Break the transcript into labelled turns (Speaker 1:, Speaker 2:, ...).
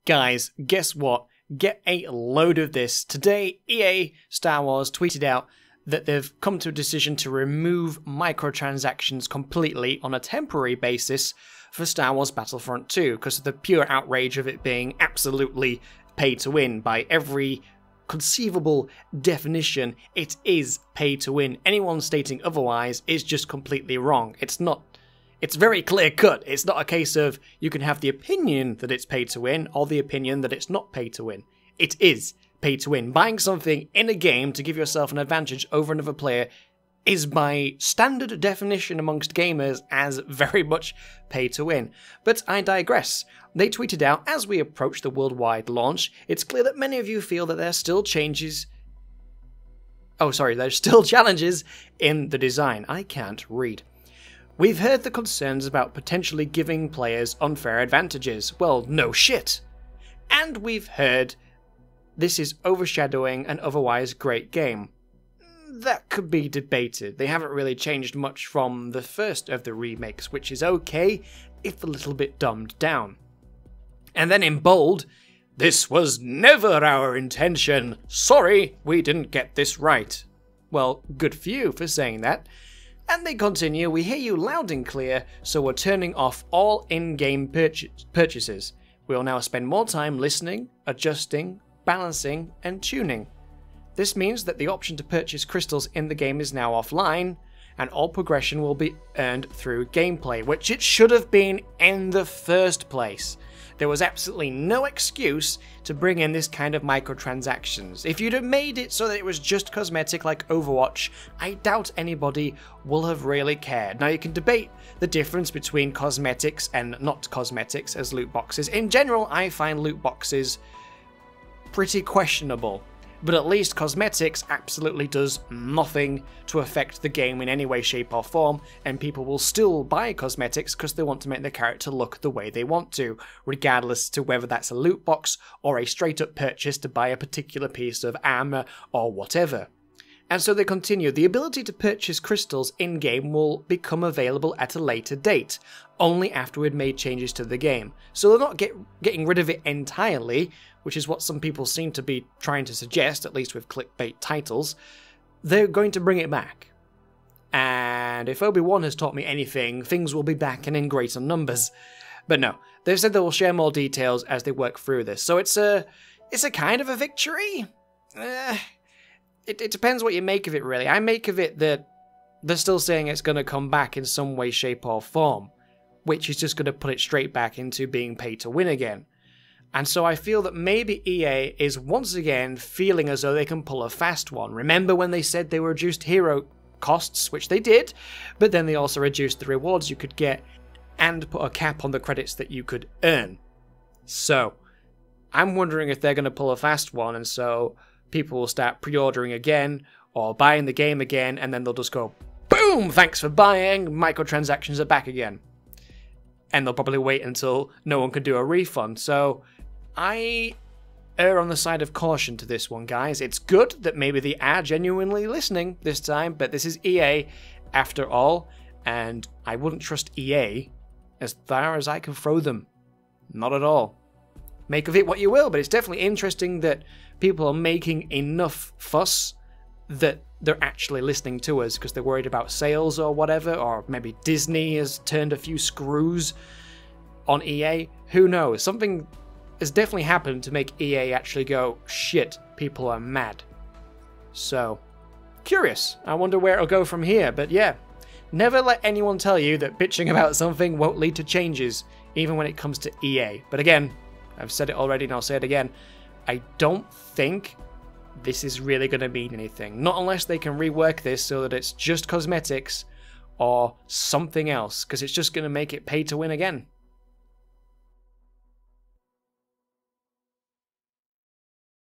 Speaker 1: Guys, guess what? Get a load of this. Today, EA Star Wars tweeted out that they've come to a decision to remove microtransactions completely on a temporary basis for Star Wars Battlefront 2 because of the pure outrage of it being absolutely pay to win. By every conceivable definition, it is pay to win. Anyone stating otherwise is just completely wrong. It's very clear cut. It's not a case of you can have the opinion that it's pay to win or the opinion that it's not pay to win. It is pay to win. Buying something in a game to give yourself an advantage over another player is by standard definition amongst gamers as very much pay to win. But I digress. They tweeted out, as we approach the worldwide launch, it's clear that many of you feel that there's still there's still challenges in the design. I can't read. We've heard the concerns about potentially giving players unfair advantages. Well, no shit. And we've heard this is overshadowing an otherwise great game. That could be debated. They haven't really changed much from the first of the remakes, which is okay, if a little bit dumbed down. And then in bold, this was never our intention. Sorry, we didn't get this right. Well, good for you for saying that. And they continue, we hear you loud and clear, so we're turning off all in-game purchases. We'll now spend more time listening, adjusting, balancing, and tuning. This means that the option to purchase crystals in the game is now offline, and all progression will be earned through gameplay, which it should have been in the first place. There was absolutely no excuse to bring in this kind of microtransactions. If you'd have made it so that it was just cosmetic like Overwatch, I doubt anybody will have really cared. Now you can debate the difference between cosmetics and not cosmetics as loot boxes. In general, I find loot boxes pretty questionable. But at least cosmetics absolutely does nothing to affect the game in any way, shape or form, and people will still buy cosmetics because they want to make their character look the way they want to, regardless to whether that's a loot box or a straight up purchase to buy a particular piece of armor or whatever. And so they continue, the ability to purchase crystals in-game will become available at a later date, only after we'd made changes to the game. So they're not getting rid of it entirely, which is what some people seem to be trying to suggest, at least with clickbait titles. They're going to bring it back. And if Obi-Wan has taught me anything, things will be back and in greater numbers. But no, they've said they will share more details as they work through this. So it's a kind of a victory? It depends what you make of it, really. I make of it that they're still saying it's going to come back in some way, shape, or form, which is just going to put it straight back into being pay to win again. And so I feel that maybe EA is once again feeling as though they can pull a fast one. Remember when they said they reduced hero costs, which they did, but then they also reduced the rewards you could get and put a cap on the credits that you could earn. So I'm wondering if they're going to pull a fast one, and so people will start pre-ordering again or buying the game again, and then they'll just go, boom, thanks for buying, microtransactions are back again. And they'll probably wait until no one can do a refund. So I err on the side of caution to this one, guys. It's good that maybe they are genuinely listening this time, but this is EA after all, and I wouldn't trust EA as far as I can throw them. Not at all. Make of it what you will, but it's definitely interesting that people are making enough fuss that they're actually listening to us because they're worried about sales or whatever, or maybe Disney has turned a few screws on EA. Who knows? Something has definitely happened to make EA actually go, shit, people are mad. So, curious. I wonder where it'll go from here, but yeah. Never let anyone tell you that bitching about something won't lead to changes, even when it comes to EA. But again, I've said it already and I'll say it again, I don't think this is really going to mean anything. Not unless they can rework this so that it's just cosmetics or something else, because it's just going to make it pay to win again.